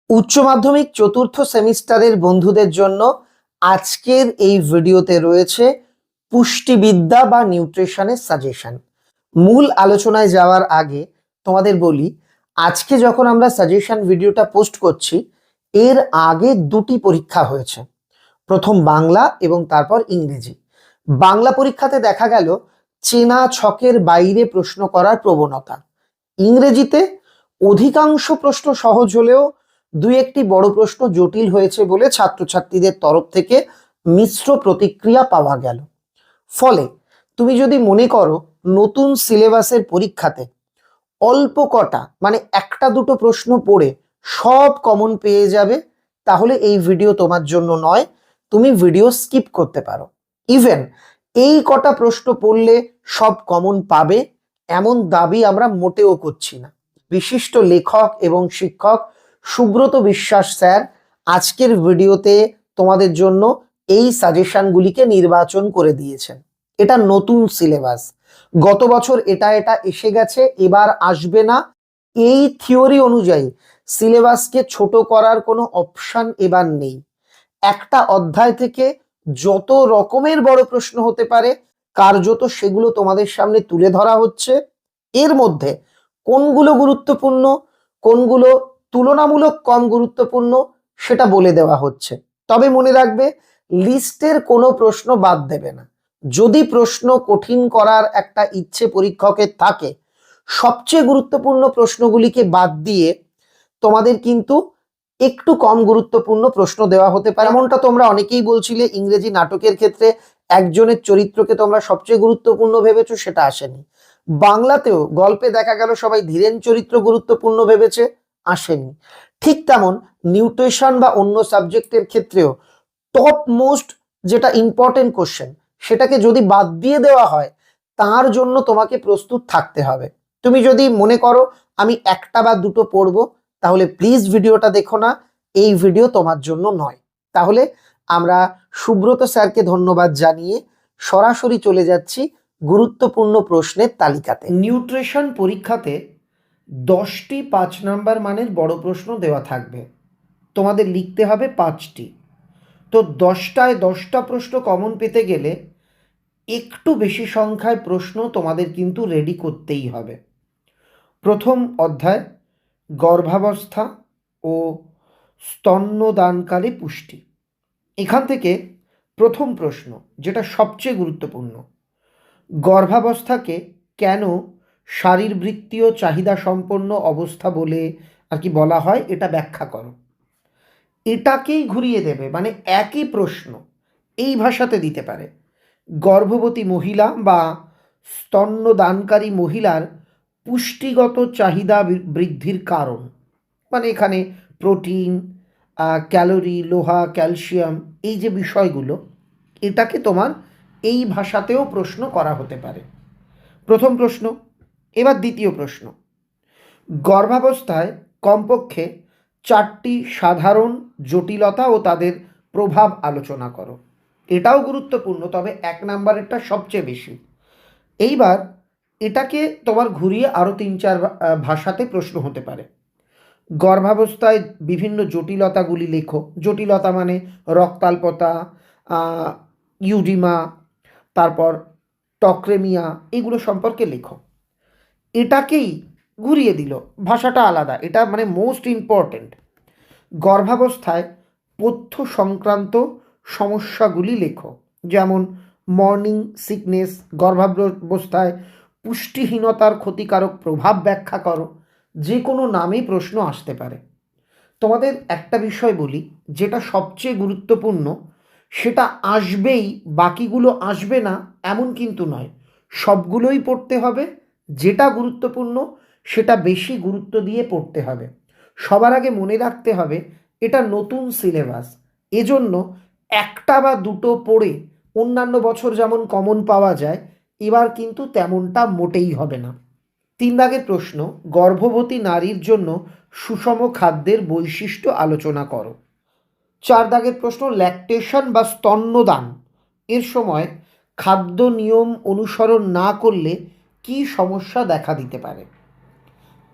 উচ্চ মাধ্যমিক চতুর্থ সেমিস্টারের বন্ধুদের জন্য আজকের এই ভিডিওতে রয়েছে পুষ্টিবিদ্যা বা নিউট্রিশনের সাজেশন। মূল আলোচনায় যাওয়ার আগে তোমাদের বলি, আজকে যখন আমরা সাজেশন ভিডিওটা পোস্ট করছি, এর আগে দুটি পরীক্ষা হয়েছে। প্রথম বাংলা এবং তারপর ইংরেজি। বাংলা পরীক্ষাতে দেখা গেল চেনা ছকের বাইরে প্রশ্ন করার প্রবণতা। ইংরেজিতে অধিকাংশ প্রশ্ন সহজ হলেও দুই একটি বড় প্রশ্ন জটিল হয়েছে বলে ছাত্রছাত্রীদের তরফ থেকে মিশ্র প্রতিক্রিয়া পাওয়া গেল। ফলে তুমি যদি মনে করো নতুন সিলেবাসের পরীক্ষাতে অল্প কটা মানে একটা দুটো প্রশ্ন পড়ে সব কমন পেয়ে যাবে, তাহলে এই ভিডিও তোমার জন্য নয়। তুমি ভিডিও স্কিপ করতে পারো। ইভেন এই কটা প্রশ্ন পড়লে সব কমন পাবে এমন দাবি আমরা মোটেও করছি না। বিশিষ্ট লেখক এবং শিক্ষক সুব্রত বিশ্বাস স্যার আজকের ভিডিওতে তোমাদের জন্য এই সাজেশনগুলিকে নির্বাচন করে দিয়েছেন। এটা নতুন সিলেবাস, গত বছর এটা এসে গেছে, এবার আসবে না। এই থিওরি অনুযায়ী সিলেবাসকে ছোট করার কোনো অপশন এবার নেই। একটা অধ্যায় থেকে যত রকমের বড় প্রশ্ন হতে পারে কার্যত সেগুলো তোমাদের সামনে তুলে ধরা হচ্ছে। এর মধ্যে কোনগুলো গুরুত্বপূর্ণ, কোনগুলো তুলনামূলক কম গুরুত্বপূর্ণ সেটা বলে দেওয়া হচ্ছে। তবে মনে রাখবে, লিস্টের কোনো প্রশ্ন বাদ দেবে না। যদি প্রশ্ন কঠিন করার একটা ইচ্ছে পরীক্ষকের থাকে, সবচেয়ে গুরুত্বপূর্ণ প্রশ্নগুলিকে বাদ দিয়ে তোমাদের কিন্তু একটু কম গুরুত্বপূর্ণ প্রশ্ন দেওয়া হতে পারে। এমনটা তোমরা অনেকেই বলছিলে ইংরেজি নাটকের ক্ষেত্রে একজনের চরিত্রকে তোমরা সবচেয়ে গুরুত্বপূর্ণ ভেবেছো, সেটা আসেনি। বাংলাতেও গল্পে দেখা গেল সবাই ধীরেন চরিত্র গুরুত্বপূর্ণ ভেবেছে, আসেনি। ঠিক তেমন নিউট্রিশন বা অন্য সাবজেক্টের ক্ষেত্রেও টপ মোস্ট যেটা ইম্পর্টেন্ট কোশ্চেন, সেটাকে যদি বাদ দিয়ে দেওয়া হয়, তার জন্য তোমাকে প্রস্তুত থাকতে হবে। তুমি যদি মনে করো আমি একটা বা দুটো পড়বো, তাহলে প্লিজ ভিডিওটা দেখো না, এই ভিডিও তোমার জন্য নয়। তাহলে আমরা সুব্রত স্যারকে ধন্যবাদ জানিয়ে সরাসরি চলে যাচ্ছি গুরুত্বপূর্ণ প্রশ্নের তালিকাতে। নিউট্রিশন পরীক্ষাতে 10টি 5 নাম্বার মানের বড় প্রশ্ন দেওয়া থাকবে, তোমাদের লিখতে হবে 5টি। তো 10টায় 10টা প্রশ্ন কমন পেতে গেলে একটু বেশি সংখ্যায় প্রশ্ন তোমাদের কিন্তু রেডি করতেই হবে। প্রথম অধ্যায় গর্ভাবস্থা ও স্তন্যদানকালে পুষ্টি। এখান থেকে প্রথম প্রশ্ন, যেটা সবচেয়ে গুরুত্বপূর্ণ, গর্ভাবস্থাকে কেন শারীরবৃত্তীয় চাহিদা সম্পন্ন অবস্থা বলে বলা হয়, এটা ব্যাখ্যা করো। এটাকেই ঘুরিয়ে দেবে, মানে একই প্রশ্ন এই ভাষাতে দিতে পারে। গর্ভবতী মহিলা বা স্তন্যদানকারী মহিলার পুষ্টিগত চাহিদা বৃদ্ধির কারণ, মানে এখানে প্রোটিন, ক্যালোরি, লোহা, ক্যালসিয়াম, এই যে বিষয়গুলো, এটাকে তোমার এই ভাষাতেও প্রশ্ন করা হতে পারে। প্রথম প্রশ্ন। এবার দ্বিতীয় প্রশ্ন, গর্ভাবস্থায় কমপক্ষে 4টি সাধারণ জটিলতা ও তাদের প্রভাব আলোচনা করো। এটাও গুরুত্বপূর্ণ, তবে 1 নাম্বারেরটা সবচেয়ে বেশি। এইবার এটাকে তোমার ঘুরিয়ে আরও 3-4 ভাষাতে প্রশ্ন হতে পারে। গর্ভাবস্থায় বিভিন্ন জটিলতাগুলি লেখো। জটিলতা মানে রক্তাল্পতা, ইউডিমা, তারপর টক্রেমিয়া, এগুলো সম্পর্কে লেখো। এটাকেই ঘুরিয়ে দিল, ভাষাটা আলাদা, এটা মানে মোস্ট ইম্পর্টেন্ট। গর্ভাবস্থায় পথ্য সংক্রান্ত সমস্যাগুলি লেখো, যেমন মর্নিং সিকনেস, গর্ভাবস্থায় পুষ্টিহীনতার ক্ষতিকারক প্রভাব ব্যাখ্যা করো। যে কোনো নামেই প্রশ্ন আসতে পারে। তোমাদের একটা বিষয় বলি, যেটা সবচেয়ে গুরুত্বপূর্ণ সেটা আসবেই, বাকিগুলো আসবে না এমন কিন্তু নয়, সবগুলোই পড়তে হবে। যেটা গুরুত্বপূর্ণ সেটা বেশি গুরুত্ব দিয়ে পড়তে হবে। সবার আগে মনে রাখতে হবে এটা নতুন সিলেবাস, এজন্য একটা বা দুটো পড়ে অন্যান্য বছর যেমন কমন পাওয়া যায়, এবার কিন্তু তেমনটা মোটেই হবে না। 3 দাগের প্রশ্ন, গর্ভবতী নারীর জন্য সুষম খাদ্যের বৈশিষ্ট্য আলোচনা করো। 4 দাগের প্রশ্ন, ল্যাকটেশন বা স্তন্যদান এর সময় খাদ্য নিয়ম অনুসরণ না করলে কি সমস্যা দেখা দিতে পারে।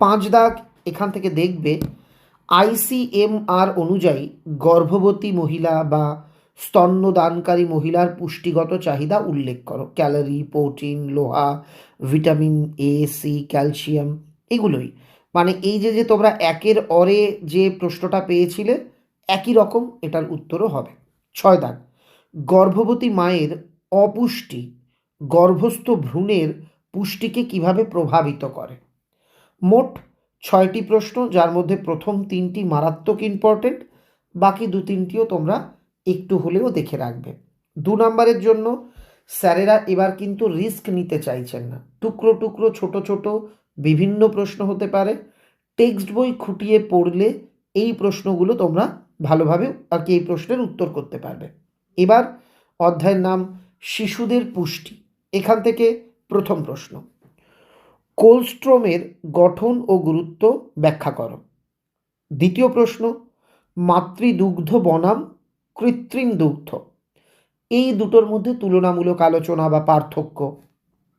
5 দাগ, এখান থেকে দেখবে আইসিএমআর অনুযায়ী গর্ভবতী মহিলা বা স্তন্যদানকারী মহিলার পুষ্টিগত চাহিদা উল্লেখ করো। ক্যালোরি, প্রোটিন, লোহা, ভিটামিন এ, সি, ক্যালসিয়াম, এগুলোই। মানে এই যে যে তোমরা একের অরে যে প্রশ্নটা পেয়েছিলে একই রকম এটার উত্তরও হবে। 6 দাগ, গর্ভবতী মায়ের অপুষ্টি গর্ভস্থ ভ্রূণের পুষ্টিকে কিভাবে প্রভাবিত করে। মোট 6টি প্রশ্ন, যার মধ্যে প্রথম 3টি মারাত্মক ইম্পর্টেন্ট, বাকি 2-3টিও তোমরা একটু হলেও দেখে রাখবে। 2 নম্বরের জন্য স্যারেরা এবার কিন্তু রিস্ক নিতে চাইছেন না। টুকরো টুকরো ছোট ছোট বিভিন্ন প্রশ্ন হতে পারে। টেক্সট বই খুঁটিয়ে পড়লে এই প্রশ্নগুলো তোমরা ভালোভাবে আর কি এই প্রশ্নের উত্তর করতে পারবে। এবার অধ্যায়ের নাম শিশুদের পুষ্টি। এখান থেকে প্রথম প্রশ্ন, কোলস্ট্রমের গঠন ও গুরুত্ব ব্যাখ্যা করো। দ্বিতীয় প্রশ্ন, মাতৃদুগ্ধ বনাম কৃত্রিম দুগ্ধ, এই দুটোর মধ্যে তুলনামূলক আলোচনা বা পার্থক্য।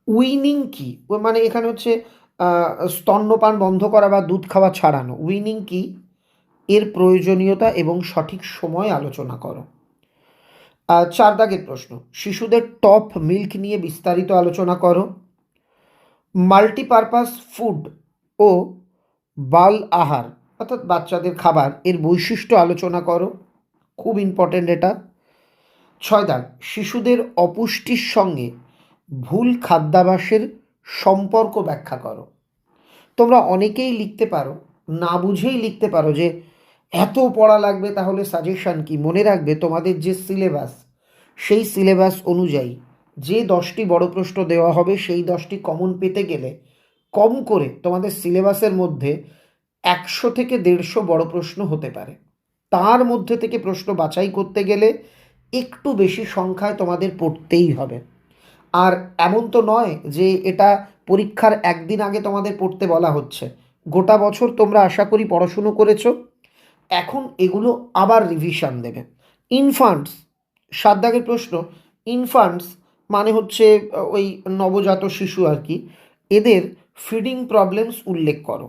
উইনিং কি, মানে এখানে হচ্ছে স্তন্যপান বন্ধ করা বা দুধ খাওয়া ছাড়ানো, উইনিং কি, এর প্রয়োজনীয়তা এবং সঠিক সময় আলোচনা করো। 4 দাগের প্রশ্ন, শিশুদের টপ মিল্ক নিয়ে বিস্তারিত আলোচনা করো। মাল্টিপারপাস ফুড ও বাল আহার অর্থাৎ বাচ্চাদের খাবার এর বৈশিষ্ট্য আলোচনা করো, খুব ইম্পর্টেন্ট এটা। 6 দাগ, শিশুদের অপুষ্টির সঙ্গে ভুল খাদ্যাভ্যাসের সম্পর্ক ব্যাখ্যা করো। তোমরা অনেকেই লিখতে পারো, না বুঝেই লিখতে পারো যে এত পড়া লাগবে, তাহলে সাজেশন কি। মনে রাখবে তোমাদের যে সিলেবাস, সেই সিলেবাস অনুযায়ী যে 10টি বড় প্রশ্ন দেওয়া হবে সেই 10টি কমন পেতে গেলে কম করে তোমাদের সিলেবাসের মধ্যে 100 থেকে 150 বড় প্রশ্ন হতে পারে। তার মধ্যে থেকে প্রশ্ন বাছাই করতে গেলে একটু বেশি সংখ্যায় তোমাদের পড়তেই হবে। আর এমন তো নয় যে এটা পরীক্ষার একদিন আগে তোমাদের পড়তে বলা হচ্ছে। গোটা বছর তোমরা আশা করি পড়াশুনো করেছো, এখন এগুলো আবার রিভিশন দেবে। ইনফান্টস, 7 দাগের প্রশ্ন, ইনফান্টস মানে হচ্ছে ওই নবজাত শিশু আর কি, এদের ফিডিং প্রবলেমস উল্লেখ করো।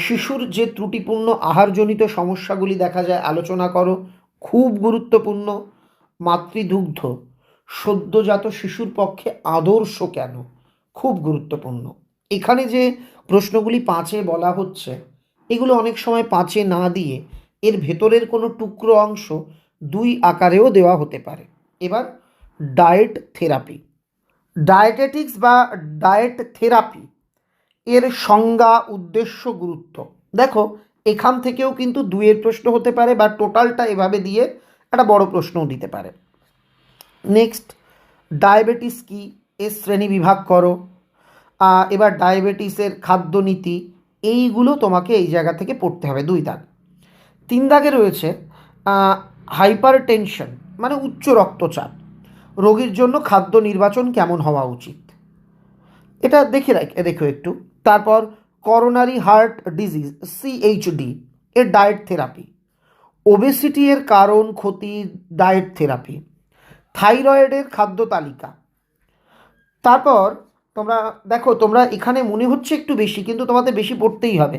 শিশুর যে ত্রুটিপূর্ণ আহারজনিত সমস্যাগুলি দেখা যায় আলোচনা করো, খুব গুরুত্বপূর্ণ। মাতৃদুগ্ধ সদ্যজাত শিশুর পক্ষে আদর্শ কেন, খুব গুরুত্বপূর্ণ। এখানে যে প্রশ্নগুলি 5-এ বলা হচ্ছে, এগুলো অনেক সময় 5-এ না দিয়ে এর ভেতরের কোনো টুকরো অংশ 2 আকারেও দেওয়া হতে পারে। এবার ডায়েট থেরাপি, ডায়েটেটিক্স বা ডায়েট থেরাপি এর সংজ্ঞা, উদ্দেশ্য, গুরুত্ব। দেখো এখান থেকেও কিন্তু 2-এর প্রশ্ন হতে পারে বা টোটালটা এভাবে দিয়ে একটা বড় প্রশ্নও দিতে পারে। নেক্সট, ডায়াবেটিস কি, এর শ্রেণী বিভাগ করো। এবার ডায়াবেটিসের খাদ্যনীতি, এইগুলো তোমাকে এই জায়গা থেকে পড়তে হবে। 2 দাগ। 3 দাগে রয়েছে হাইপার টেনশন মানে উচ্চ রক্তচাপ, রোগীর জন্য খাদ্য নির্বাচন কেমন হওয়া উচিত, এটা দেখো একটু। তারপর করোনারি হার্ট ডিজিজ সিএইচডি এর ডায়েট থেরাপি, ওবেসিটি এর কারণ, ক্ষতি, ডায়েট থেরাপি, থাইরয়েডের খাদ্য তালিকা। তারপর তোমরা দেখো, তোমরা এখানে মনে হচ্ছে একটু বেশি, কিন্তু তোমাদের বেশি পড়তেই হবে।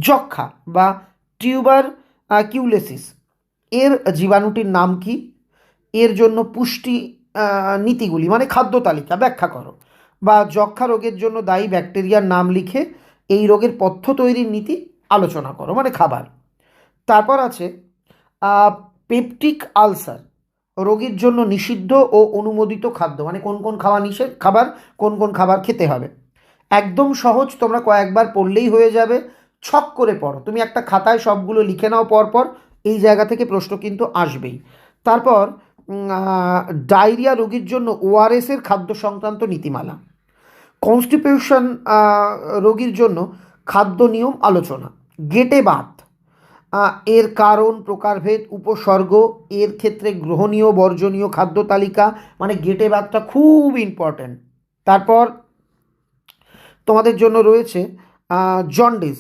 যক্ষা বা টিউবার কিউলেসিস এর জীবাণুটির নাম কি, এর জন্য পুষ্টি নীতিগুলি মানে খাদ্য তালিকা ব্যাখ্যা করো। বা যক্ষা রোগের জন্য দায়ী ব্যাকটেরিয়ার নাম লিখে এই রোগের পথ্য তৈরির নীতি আলোচনা করো, মানে খাবার। তারপর আছে পেপটিক আলসার, রোগীর জন্য নিষিদ্ধ ও অনুমোদিত খাদ্য, মানে কোন কোন খাবার কোন কোন খাবার খেতে হবে। একদম সহজ, তোমরা কয়েকবার পড়লেই হয়ে যাবে। ছক করে পড়ো, তুমি একটা খাতায় সবগুলো লিখে নাও পরপর, এই জায়গা থেকে প্রশ্ন কিন্তু আসবেই। তারপর ডায়রিয়া রোগীর জন্য ওআরএসের খাদ্য সংক্রান্ত নীতিমালা, কনস্টিপেশন রোগীর জন্য খাদ্য নিয়ম আলোচনা, গেটে বাত এর কারণ, প্রকারভেদ, উপসর্গ, এর ক্ষেত্রে গ্রহণীয় বর্জনীয় খাদ্য তালিকা, মানে গেটে বাতটা খুব ইম্পর্ট্যান্ট। তারপর তোমাদের জন্য রয়েছে জন্ডিস,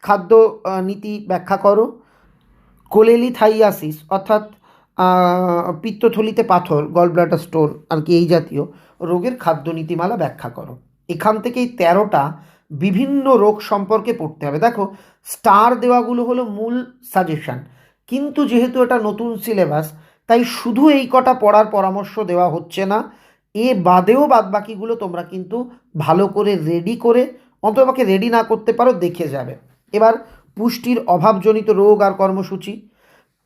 খাদ্য নীতি ব্যাখ্যা করো। কোলেলিথাইয়াসিস অর্থাৎ পিত্তথলিতে পাথর, গল ব্লাডার স্টোন আর কি, এই জাতীয় রোগের খাদ্য নীতিমালা ব্যাখ্যা করো। এখান থেকেই 13টা বিভিন্ন রোগ সম্পর্কে পড়তে হবে। দেখো স্টার দেওয়াগুলো হলো মূল সাজেশন, কিন্তু যেহেতু এটা নতুন সিলেবাস তাই শুধু এই কটা পড়ার পরামর্শ দেওয়া হচ্ছে না, এ বাদেও বাদবাকিগুলো তোমরা কিন্তু ভালো করে রেডি করে, অন্ততপক্ষে রেডি না করতে পারো দেখে যাবে। এবার পুষ্টির অভাবজনিত রোগ আর কর্মসূচি,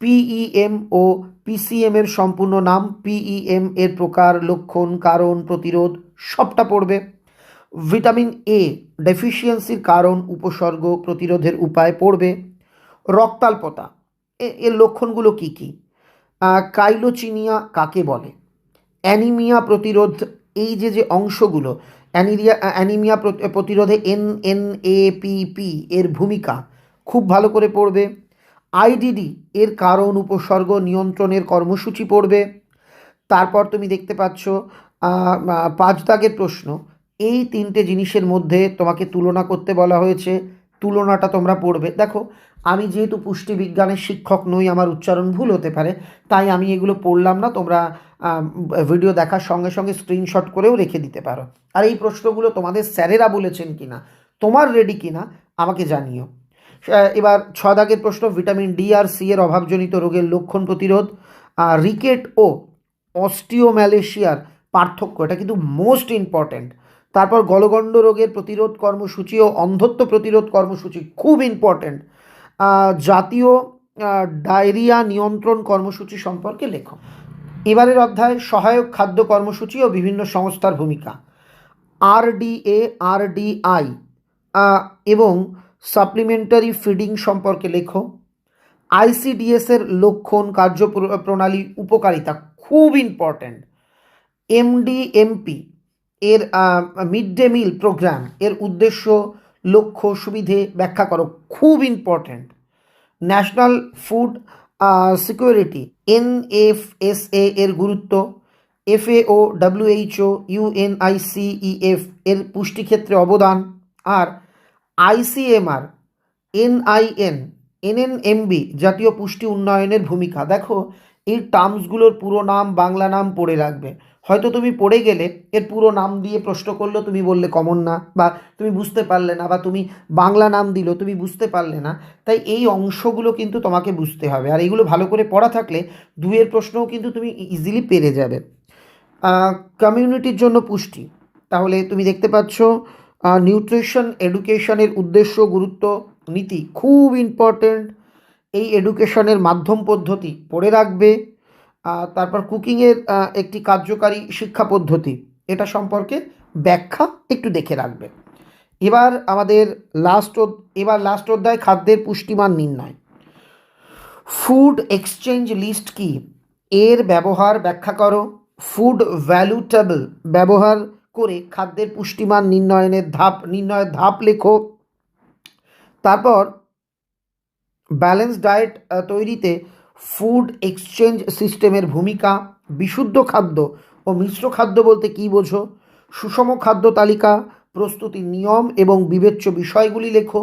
পিইএম ও পিসিএম এর সম্পূর্ণ নাম, পিইএম এর প্রকার, লক্ষণ, কারণ, প্রতিরোধ সবটা পড়বে। ভিটামিন এ ডেফিসিয়েন্সির কারণ, উপসর্গ, প্রতিরোধের উপায় পড়বে। রক্তাল্পতা এর লক্ষণগুলো কি কি, কাইলোচিনিয়া কাকে বলে, অ্যানিমিয়া প্রতিরোধ, এই যে যে অংশগুলো, অ্যানিমিয়া প্রতিরোধে NNAPP এর ভূমিকা খুব ভালো করে পড়বে। আইডিডি এর কারণ, উপসর্গ, নিয়ন্ত্রণের কর্মসূচি পড়বে। তারপর তুমি দেখতে পাচ্ছ 5 দাগের প্রশ্ন, এই তিনটে জিনিসের মধ্যে তোমাকে তুলনা করতে বলা হয়েছে, তুলনাটা তোমরা পড়বে। দেখো, আমি যেহেতু পুষ্টিবিজ্ঞানের শিক্ষক নই, আমার উচ্চারণ ভুল হতে পারে, তাই আমি এগুলো পড়লাম না, তোমরা ভিডিও দেখার সঙ্গে সঙ্গে স্ক্রিনশট করেও রেখে দিতে পারো। আর এই প্রশ্নগুলো তোমাদের স্যারেরা বলেছেন কিনা, তোমার রেডি কিনা আমাকে জানিও। এবার 6 দাগের প্রশ্ন, ভিটামিন ডি আর সি এর অভাবজনিত রোগের লক্ষণ, প্রতিরোধ, রিকেট ও অস্টিওম্যালেশিয়ার পার্থক্য, এটা কিন্তু মোস্ট ইম্পর্ট্যান্ট। তারপর গলগণ্ড রোগের প্রতিরোধ কর্মসূচি ও অন্ধত্ব প্রতিরোধ কর্মসূচি খুব ইম্পর্ট্যান্ট। জাতীয় ডায়রিয়া নিয়ন্ত্রণ কর্মসূচি সম্পর্কে লেখো। এবারের অধ্যায় সহায়ক খাদ্য কর্মসূচি ও বিভিন্ন সংস্থার ভূমিকা, RDA RDI এবং সাপ্লিমেন্টারি ফিডিং সম্পর্কে লেখো। ICDS এর লক্ষণ, কার্যপ্রণালী, উপকারিতা খুব ইম্পর্ট্যান্ট। MDMP এর মিড ডে মিল প্রোগ্রাম এর উদ্দেশ্য, লক্ষ্য, সুবিধে ব্যাখ্যা করো, খুব important. National food security NFSA এর গুরুত্ব, FAO WHO UNICEF এর পুষ্টিক্ষেত্রে অবদান, আর ICMR NNMB জাতীয় পুষ্টি উন্নয়নের ভূমিকা। দেখো, এই টার্মসগুলোর পুরো নাম, বাংলা নাম পড়ে রাখবে। হয়তো তুমি পড়ে গেলে এর পুরো নাম দিয়ে প্রশ্ন করলো, তুমি বললে কমন না, বা তুমি বুঝতে পারলে না, বা তুমি বাংলা নাম দিল তুমি বুঝতে পারলে না। তাই এই অংশগুলো কিন্তু তোমাকে বুঝতে হবে, আর এইগুলো ভালো করে পড়া থাকলে দুইয়ের প্রশ্নও কিন্তু তুমি ইজিলি পেরে যাবে। কমিউনিটির জন্য পুষ্টি, তাহলে তুমি দেখতে পাচ্ছ নিউট্রিশন এডুকেশনের উদ্দেশ্য, গুরুত্ব, নীতি খুব ইম্পর্টেন্ট। এই এডুকেশনের মাধ্যম পদ্ধতি পড়ে রাখবে। তারপর কুকিংয়ের একটি কার্যকারী শিক্ষা পদ্ধতি, এটা সম্পর্কে ব্যাখ্যা একটু দেখে রাখবে। এবার আমাদের লাস্ট অধ্যায় খাদ্যের পুষ্টিমান নির্ণয়। ফুড এক্সচেঞ্জ লিস্ট কি, এর ব্যবহার ব্যাখ্যা করো। ফুড ভ্যালু টেবল ব্যবহার করে খাদ্যের পুষ্টিমান নির্ণয়ের ধাপ লেখো। তারপর ব্যালেন্স ডায়েট তৈরিতে ফুড এক্সচেঞ্জ সিস্টেমের ভূমিকা, বিশুদ্ধ খাদ্য ও মিশ্র খাদ্য বলতে কী বোঝো, সুষম খাদ্য তালিকা প্রস্তুতির নিয়ম এবং বিবেচ্য বিষয়গুলি লেখো।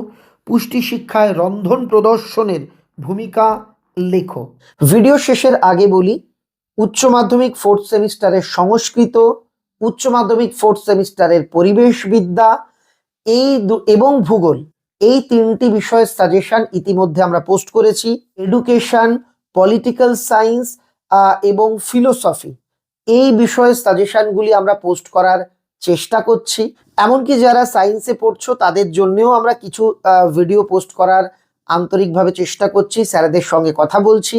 পুষ্টি শিক্ষায় রন্ধন প্রদর্শনের ভূমিকা লেখো। ভিডিও শেষের আগে বলি, উচ্চ মাধ্যমিক 4th সেমিস্টারের সংস্কৃত, উচ্চ মাধ্যমিক 4th সেমিস্টারের পরিবেশবিদ্যা এবং ভূগোল, এই 3টি বিষয়ের সাজেশন ইতিমধ্যে আমরা পোস্ট করেছি। এডুকেশন, পলিটিক্যাল সায়েন্স এবং ফিলোসফি, এই বিষয়ের সাজেশনগুলি আমরা পোস্ট করার চেষ্টা করছি। এমনকি যারা সায়েন্সে পড়ছো তাদের জন্যও আমরা কিছু ভিডিও পোস্ট করার আন্তরিকভাবে চেষ্টা করছি, স্যারেদের সঙ্গে কথা বলছি।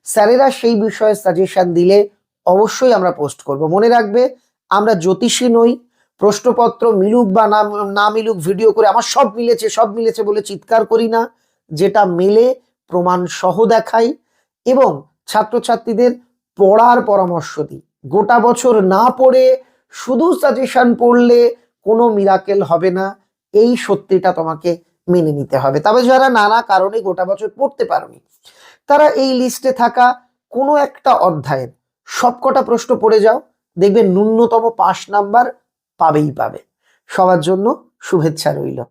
স্যারেরা সেই বিষয়ে সাজেশন দিলে অবশ্যই আমরা পোস্ট করব। মনে রাখবে, আমরা জ্যোতিষী নই, প্রশ্নপত্র মিলুক বা না মিলুক ভিডিও করে আমার সব মিলেছে বলে চিৎকার করি না। যেটা মেলে প্রমাণ সহ দেখাই এবং ছাত্রছাত্রীদের পড়ার পরামর্শ দিই। গোটা বছর না পড়ে শুধু সাজেশন পড়লে কোনো মিরাকেল হবে না, এই সত্যিটা তোমাকে মেনে নিতে হবে। তবে যারা নানা কারণে গোটা বছর পড়তে পারোনি, তারা এই লিস্টে থাকা কোনো একটা অধ্যায়ের সবকটা প্রশ্ন পড়ে যাও, দেখবে ন্যূনতম 5 নাম্বার পাবে। সবার জন্য শুভেচ্ছা রইল।